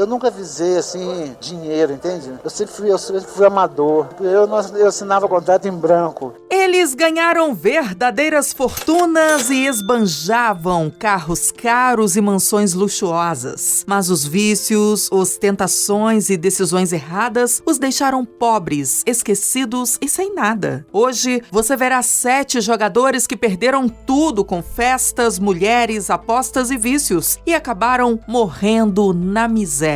Eu nunca visei, assim, dinheiro, entende? Eu sempre fui amador. Eu assinava contrato em branco. Eles ganharam verdadeiras fortunas e esbanjavam carros caros e mansões luxuosas. Mas os vícios, ostentações e decisões erradas os deixaram pobres, esquecidos e sem nada. Hoje, você verá 7 jogadores que perderam tudo com festas, mulheres, apostas e vícios e acabaram morrendo na miséria.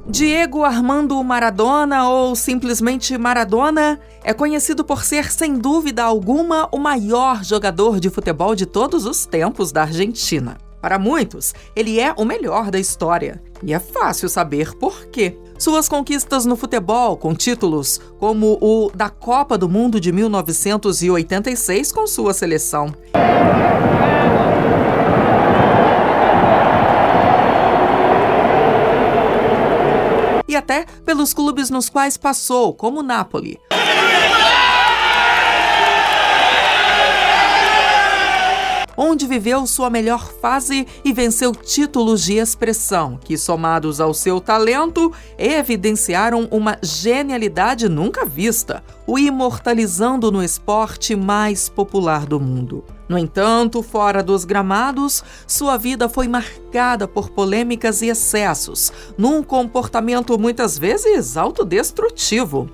Diego Armando Maradona, ou simplesmente Maradona, é conhecido por ser, sem dúvida alguma, o maior jogador de futebol de todos os tempos da Argentina. Para muitos, ele é o melhor da história. E é fácil saber por quê. Suas conquistas no futebol, com títulos como o da Copa do Mundo de 1986 com sua seleção. E até pelos clubes nos quais passou, como o Napoli. Onde viveu sua melhor fase e venceu títulos de expressão, que, somados ao seu talento, evidenciaram uma genialidade nunca vista, o imortalizando no esporte mais popular do mundo. No entanto, fora dos gramados, sua vida foi marcada por polêmicas e excessos, num comportamento muitas vezes autodestrutivo.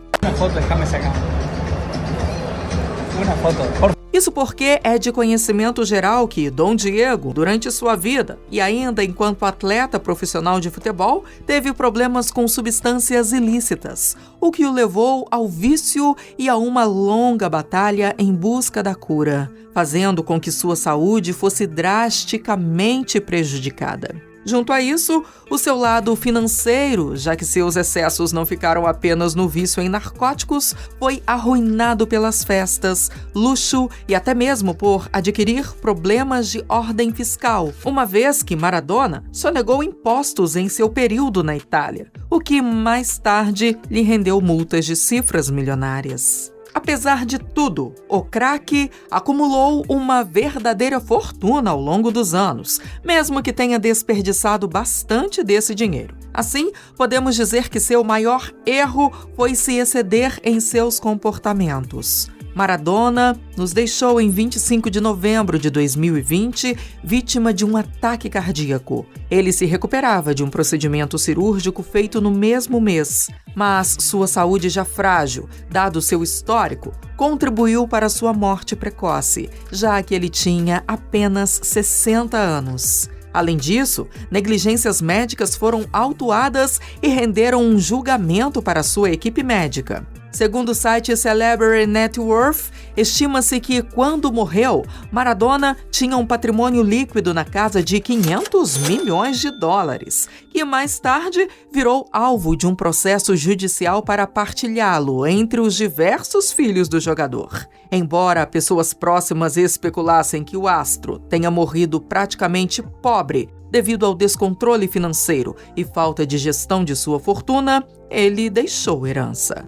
Isso porque é de conhecimento geral que Dom Diego, durante sua vida e ainda enquanto atleta profissional de futebol, teve problemas com substâncias ilícitas, o que o levou ao vício e a uma longa batalha em busca da cura, fazendo com que sua saúde fosse drasticamente prejudicada. Junto a isso, o seu lado financeiro, já que seus excessos não ficaram apenas no vício em narcóticos, foi arruinado pelas festas, luxo e até mesmo por adquirir problemas de ordem fiscal, uma vez que Maradona sonegou impostos em seu período na Itália, o que mais tarde lhe rendeu multas de cifras milionárias. Apesar de tudo, o craque acumulou uma verdadeira fortuna ao longo dos anos, mesmo que tenha desperdiçado bastante desse dinheiro. Assim, podemos dizer que seu maior erro foi se exceder em seus comportamentos. Maradona nos deixou em 25 de novembro de 2020, vítima de um ataque cardíaco. Ele se recuperava de um procedimento cirúrgico feito no mesmo mês, mas sua saúde já frágil, dado seu histórico, contribuiu para sua morte precoce, já que ele tinha apenas 60 anos. Além disso, negligências médicas foram autuadas e renderam um julgamento para sua equipe médica. Segundo o site Celebrity Net Worth, estima-se que, quando morreu, Maradona tinha um patrimônio líquido na casa de 500 milhões de dólares, que mais tarde virou alvo de um processo judicial para partilhá-lo entre os diversos filhos do jogador. Embora pessoas próximas especulassem que o astro tenha morrido praticamente pobre devido ao descontrole financeiro e falta de gestão de sua fortuna, ele deixou herança.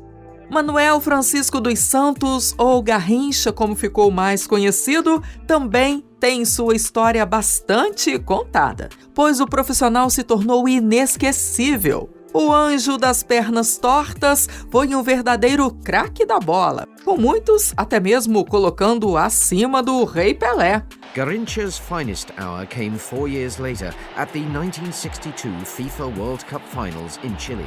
Manuel Francisco dos Santos, ou Garrincha, como ficou mais conhecido, também tem sua história bastante contada, pois o profissional se tornou inesquecível. O anjo das pernas tortas foi um verdadeiro craque da bola, com muitos até mesmo colocando-o acima do Rei Pelé. Garrincha's finest hour came 4 years later at the 1962 FIFA World Cup Finals in Chile.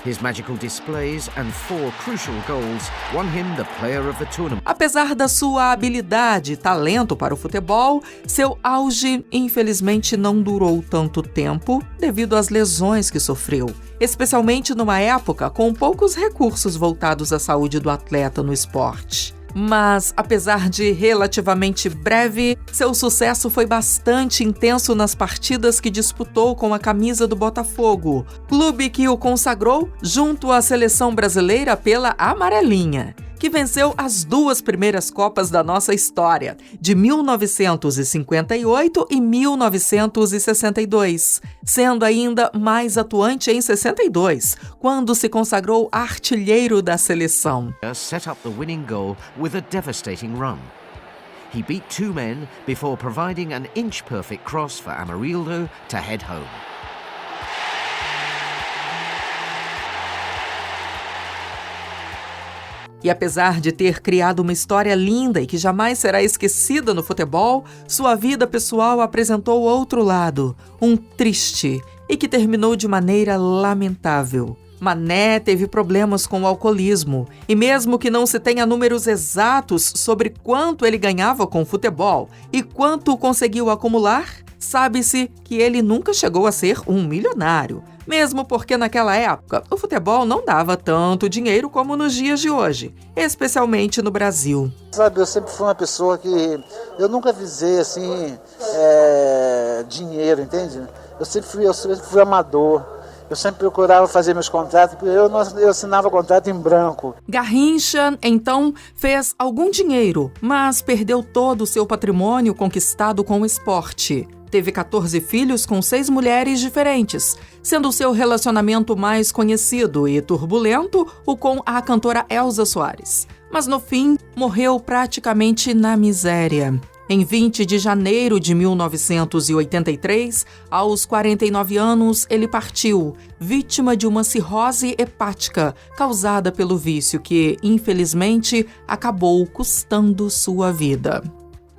His magical displays and 4 crucial goals won him the player of the tournament. Apesar da sua habilidade e talento para o futebol, seu auge infelizmente não durou tanto tempo devido às lesões que sofreu, especialmente numa época com poucos recursos voltados à saúde do atleta no esporte. Mas, apesar de relativamente breve, seu sucesso foi bastante intenso nas partidas que disputou com a camisa do Botafogo, clube que o consagrou junto à seleção brasileira pela amarelinha, que venceu as 2 primeiras Copas da nossa história, de 1958 e 1962, sendo ainda mais atuante em 62, quando se consagrou artilheiro da seleção. Set up the winning goal with a devastating run. He beat 2 men before providing an inch-perfect cross for Amarildo to head home. E apesar de ter criado uma história linda e que jamais será esquecida no futebol, sua vida pessoal apresentou outro lado, um triste, e que terminou de maneira lamentável. Mané teve problemas com o alcoolismo, e mesmo que não se tenha números exatos sobre quanto ele ganhava com o futebol e quanto conseguiu acumular, sabe-se que ele nunca chegou a ser um milionário, mesmo porque naquela época o futebol não dava tanto dinheiro como nos dias de hoje, especialmente no Brasil. Sabe, eu sempre fui uma pessoa que eu nunca visei assim dinheiro, entende? Eu sempre fui amador. Eu sempre procurava fazer meus contratos, porque eu assinava contrato em branco. Garrincha, então, fez algum dinheiro, mas perdeu todo o seu patrimônio conquistado com o esporte. Teve 14 filhos com 6 mulheres diferentes, sendo o seu relacionamento mais conhecido e turbulento o com a cantora Elza Soares. Mas no fim, morreu praticamente na miséria. Em 20 de janeiro de 1983, aos 49 anos, ele partiu, vítima de uma cirrose hepática causada pelo vício que, infelizmente, acabou custando sua vida.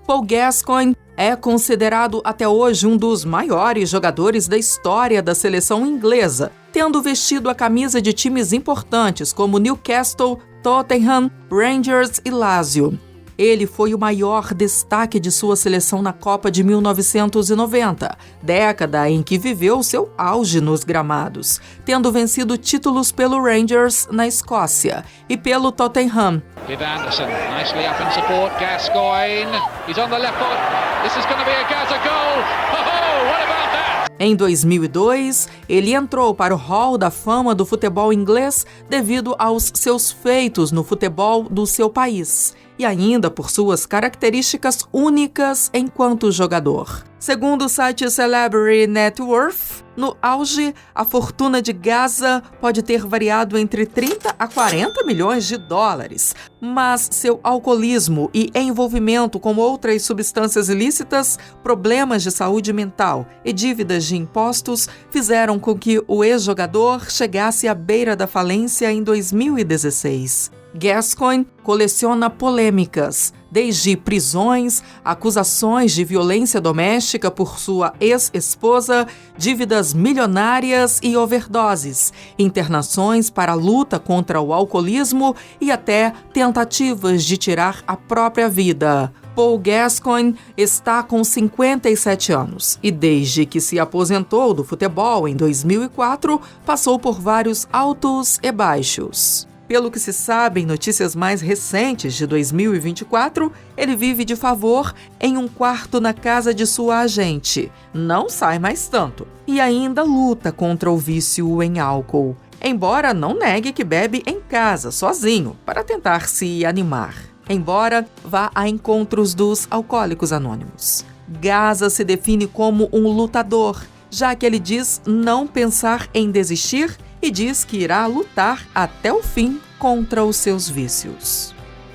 Paul Gascoigne é considerado até hoje um dos maiores jogadores da história da seleção inglesa, tendo vestido a camisa de times importantes como Newcastle, Tottenham, Rangers e Lazio. Ele foi o maior destaque de sua seleção na Copa de 1990, década em que viveu seu auge nos gramados, tendo vencido títulos pelo Rangers na Escócia e pelo Tottenham. Viv Anderson, nicely up in support, Gascoigne, he's on the left foot, this is going to be a Gaza goal, oh, what about that? Em 2002, ele entrou para o Hall da Fama do futebol inglês devido aos seus feitos no futebol do seu país e ainda por suas características únicas enquanto jogador. Segundo o site Celebrity Net Worth, no auge, a fortuna de Gaza pode ter variado entre 30 a 40 milhões de dólares, mas seu alcoolismo e envolvimento com outras substâncias ilícitas, problemas de saúde mental e dívidas de impostos fizeram com que o ex-jogador chegasse à beira da falência em 2016. Gascoigne coleciona polêmicas, desde prisões, acusações de violência doméstica por sua ex-esposa, dívidas milionárias e overdoses, internações para a luta contra o alcoolismo e até tentativas de tirar a própria vida. Paul Gascoigne está com 57 anos e desde que se aposentou do futebol em 2004, passou por vários altos e baixos. Pelo que se sabe em notícias mais recentes de 2024, ele vive de favor em um quarto na casa de sua agente, não sai mais tanto e ainda luta contra o vício em álcool, embora não negue que bebe em casa, sozinho, para tentar se animar. Embora vá a encontros dos alcoólicos anônimos. Gaza se define como um lutador, já que ele diz não pensar em desistir e diz que irá lutar até o fim contra os seus vícios.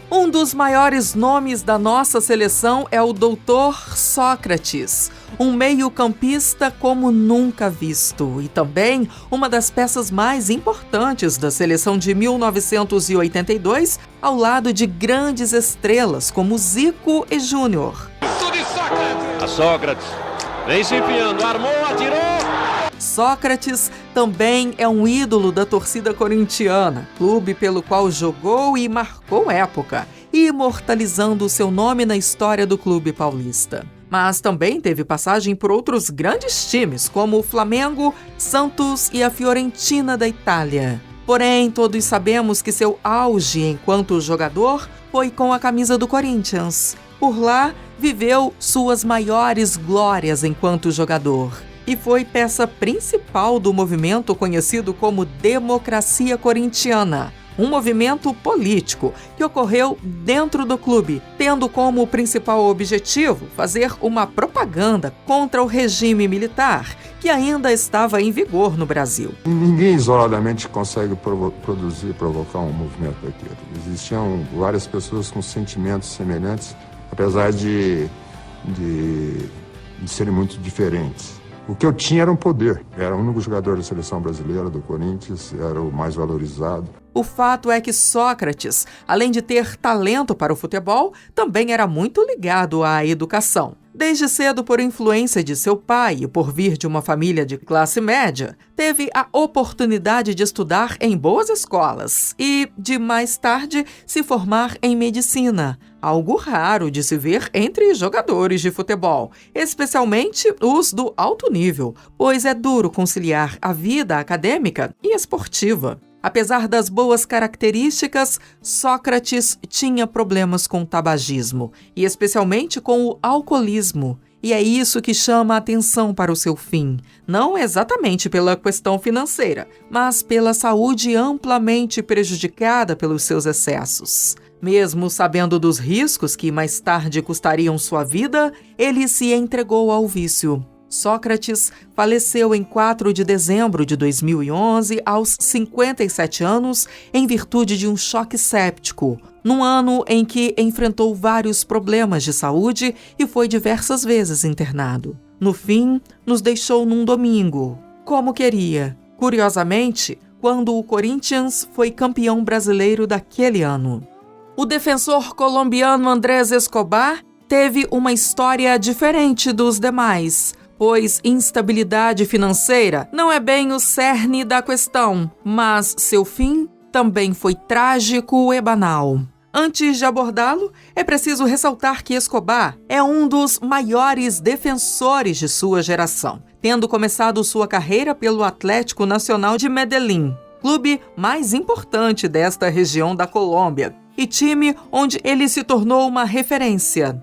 Um dos maiores nomes da nossa seleção é o Dr. Sócrates, um meio-campista como nunca visto e também uma das peças mais importantes da seleção de 1982, ao lado de grandes estrelas como Zico e Júnior. A Sócrates vem se enfiando, armou, atirou! Sócrates também é um ídolo da torcida corintiana, clube pelo qual jogou e marcou época, imortalizando seu nome na história do clube paulista. Mas também teve passagem por outros grandes times, como o Flamengo, Santos e a Fiorentina da Itália. Porém, todos sabemos que seu auge enquanto jogador foi com a camisa do Corinthians. Por lá, viveu suas maiores glórias enquanto jogador e foi peça principal do movimento conhecido como Democracia Corintiana, um movimento político que ocorreu dentro do clube, tendo como principal objetivo fazer uma propaganda contra o regime militar, que ainda estava em vigor no Brasil. Ninguém isoladamente consegue provocar um movimento daquele. Existiam várias pessoas com sentimentos semelhantes, apesar de serem muito diferentes. O que eu tinha era um poder. Era o único jogador da seleção brasileira, do Corinthians, era o mais valorizado. O fato é que Sócrates, além de ter talento para o futebol, também era muito ligado à educação. Desde cedo, por influência de seu pai e por vir de uma família de classe média, teve a oportunidade de estudar em boas escolas e, de mais tarde, se formar em medicina, algo raro de se ver entre jogadores de futebol, especialmente os do alto nível, pois é duro conciliar a vida acadêmica e esportiva. Apesar das boas características, Sócrates tinha problemas com o tabagismo, e especialmente com o alcoolismo. E é isso que chama a atenção para o seu fim, não exatamente pela questão financeira, mas pela saúde amplamente prejudicada pelos seus excessos. Mesmo sabendo dos riscos que mais tarde custariam sua vida, ele se entregou ao vício. Sócrates faleceu em 4 de dezembro de 2011, aos 57 anos, em virtude de um choque séptico, num ano em que enfrentou vários problemas de saúde e foi diversas vezes internado. No fim, nos deixou num domingo, como queria, curiosamente, quando o Corinthians foi campeão brasileiro daquele ano. O defensor colombiano Andrés Escobar teve uma história diferente dos demais, pois instabilidade financeira não é bem o cerne da questão, mas seu fim também foi trágico e banal. Antes de abordá-lo, é preciso ressaltar que Escobar é um dos maiores defensores de sua geração, tendo começado sua carreira pelo Atlético Nacional de Medellín, clube mais importante desta região da Colômbia, e time onde ele se tornou uma referência.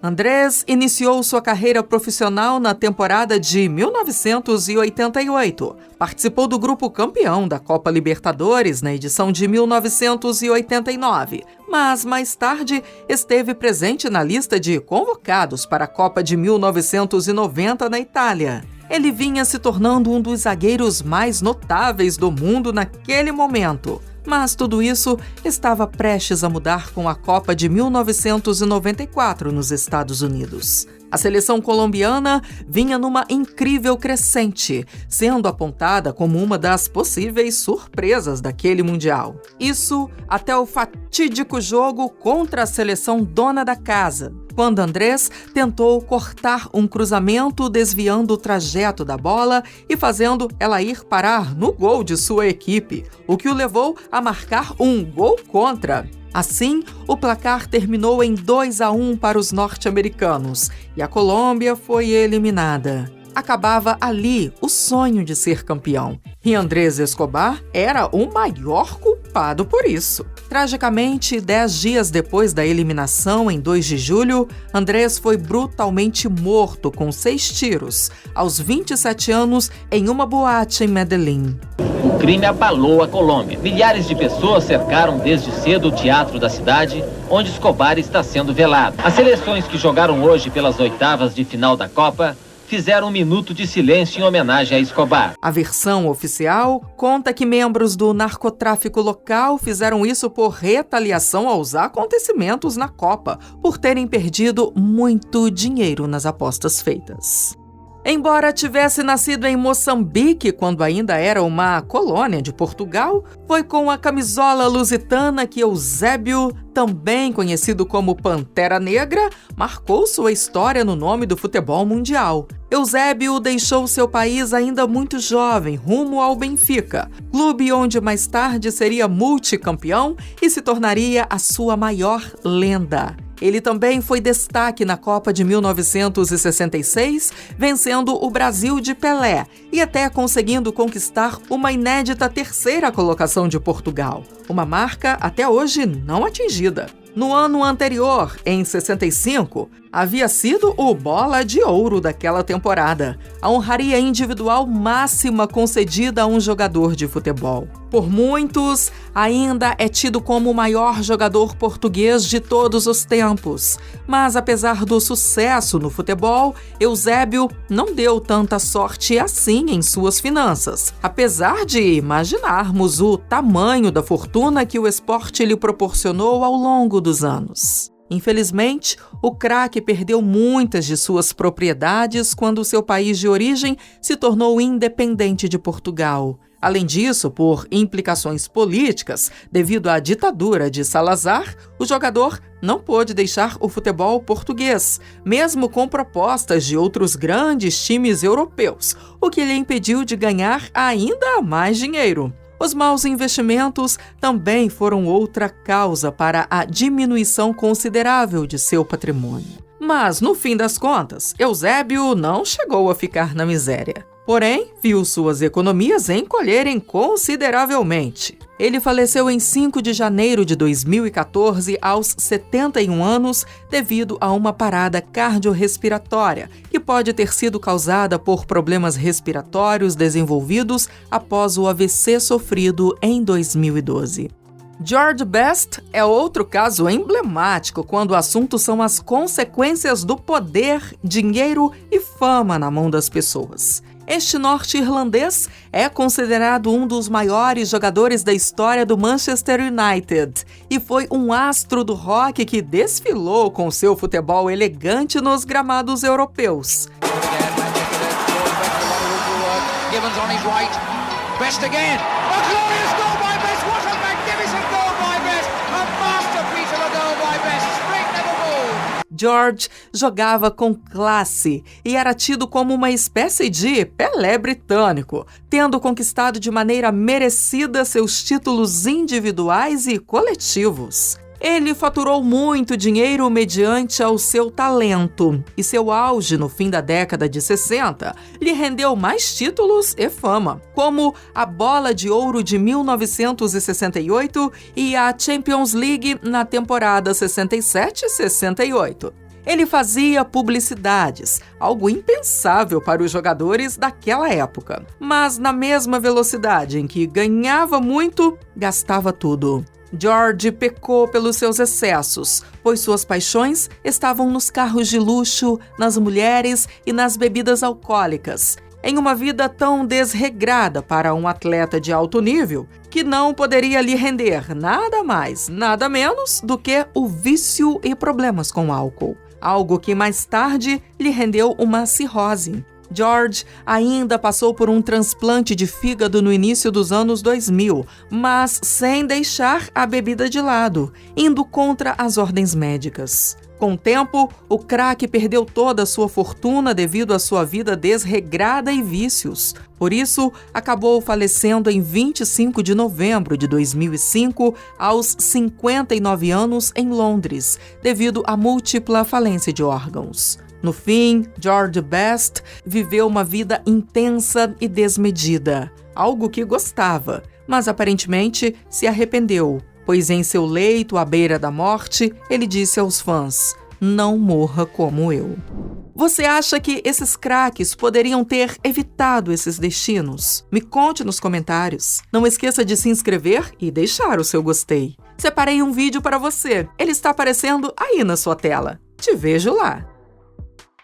Andrés iniciou sua carreira profissional na temporada de 1988. Participou do grupo campeão da Copa Libertadores na edição de 1989, mas mais tarde esteve presente na lista de convocados para a Copa de 1990 na Itália. Ele vinha se tornando um dos zagueiros mais notáveis do mundo naquele momento. Mas tudo isso estava prestes a mudar com a Copa de 1994 nos Estados Unidos. A seleção colombiana vinha numa incrível crescente, sendo apontada como uma das possíveis surpresas daquele Mundial. Isso até o fatídico jogo contra a seleção dona da casa, quando Andrés tentou cortar um cruzamento desviando o trajeto da bola e fazendo ela ir parar no gol de sua equipe, o que o levou a marcar um gol contra. Assim, o placar terminou em 2-1 para os norte-americanos e a Colômbia foi eliminada. Acabava ali o sonho de ser campeão. E Andrés Escobar era o maior culpado por isso. Tragicamente, 10 dias depois da eliminação, em 2 de julho, Andrés foi brutalmente morto com 6 tiros, aos 27 anos, em uma boate em Medellín. O crime abalou a Colômbia. Milhares de pessoas cercaram desde cedo o teatro da cidade, onde Escobar está sendo velado. As seleções que jogaram hoje pelas oitavas de final da Copa fizeram um minuto de silêncio em homenagem a Escobar. A versão oficial conta que membros do narcotráfico local fizeram isso por retaliação aos acontecimentos na Copa, por terem perdido muito dinheiro nas apostas feitas. Embora tivesse nascido em Moçambique quando ainda era uma colônia de Portugal, foi com a camisola lusitana que Eusébio, também conhecido como Pantera Negra, marcou sua história no nome do futebol mundial. Eusébio deixou seu país ainda muito jovem, rumo ao Benfica, clube onde mais tarde seria multicampeão e se tornaria a sua maior lenda. Ele também foi destaque na Copa de 1966, vencendo o Brasil de Pelé e até conseguindo conquistar uma inédita 3ª colocação de Portugal, uma marca até hoje não atingida. No ano anterior, em 65, havia sido o Bola de Ouro daquela temporada, a honraria individual máxima concedida a um jogador de futebol. Por muitos, ainda é tido como o maior jogador português de todos os tempos. Mas apesar do sucesso no futebol, Eusébio não deu tanta sorte assim em suas finanças, apesar de imaginarmos o tamanho da fortuna que o esporte lhe proporcionou ao longo dos anos. Infelizmente, o craque perdeu muitas de suas propriedades quando seu país de origem se tornou independente de Portugal. Além disso, por implicações políticas, devido à ditadura de Salazar, o jogador não pôde deixar o futebol português, mesmo com propostas de outros grandes times europeus, o que lhe impediu de ganhar ainda mais dinheiro. Os maus investimentos também foram outra causa para a diminuição considerável de seu patrimônio. Mas, no fim das contas, Eusébio não chegou a ficar na miséria. Porém, viu suas economias encolherem consideravelmente. Ele faleceu em 5 de janeiro de 2014, aos 71 anos, devido a uma parada cardiorrespiratória, que pode ter sido causada por problemas respiratórios desenvolvidos após o AVC sofrido em 2012. George Best é outro caso emblemático quando o assunto são as consequências do poder, dinheiro e fama na mão das pessoas. Este norte-irlandês é considerado um dos maiores jogadores da história do Manchester United e foi um astro do rock que desfilou com seu futebol elegante nos gramados europeus. Gibbons on his right. Best again. A glorious goal by Best. What a magnificent goal by Best. A masterpiece of a goal by Best. Straight never goal. George jogava com classe e era tido como uma espécie de Pelé britânico, tendo conquistado de maneira merecida seus títulos individuais e coletivos. Ele faturou muito dinheiro mediante ao seu talento, e seu auge no fim da década de 60 lhe rendeu mais títulos e fama, como a Bola de Ouro de 1968 e a Champions League na temporada 67-68. Ele fazia publicidades, algo impensável para os jogadores daquela época, mas na mesma velocidade em que ganhava muito, gastava tudo. George pecou pelos seus excessos, pois suas paixões estavam nos carros de luxo, nas mulheres e nas bebidas alcoólicas, em uma vida tão desregrada para um atleta de alto nível, que não poderia lhe render nada mais, nada menos do que o vício e problemas com álcool, algo que mais tarde lhe rendeu uma cirrose. George ainda passou por um transplante de fígado no início dos anos 2000, mas sem deixar a bebida de lado, indo contra as ordens médicas. Com o tempo, o craque perdeu toda a sua fortuna devido à sua vida desregrada e vícios. Por isso, acabou falecendo em 25 de novembro de 2005, aos 59 anos, em Londres, devido à múltipla falência de órgãos. No fim, George Best viveu uma vida intensa e desmedida, algo que gostava, mas aparentemente se arrependeu, pois em seu leito à beira da morte, ele disse aos fãs: "Não morra como eu." Você acha que esses craques poderiam ter evitado esses destinos? Me conte nos comentários. Não esqueça de se inscrever e deixar o seu gostei. Separei um vídeo para você. Ele está aparecendo aí na sua tela. Te vejo lá.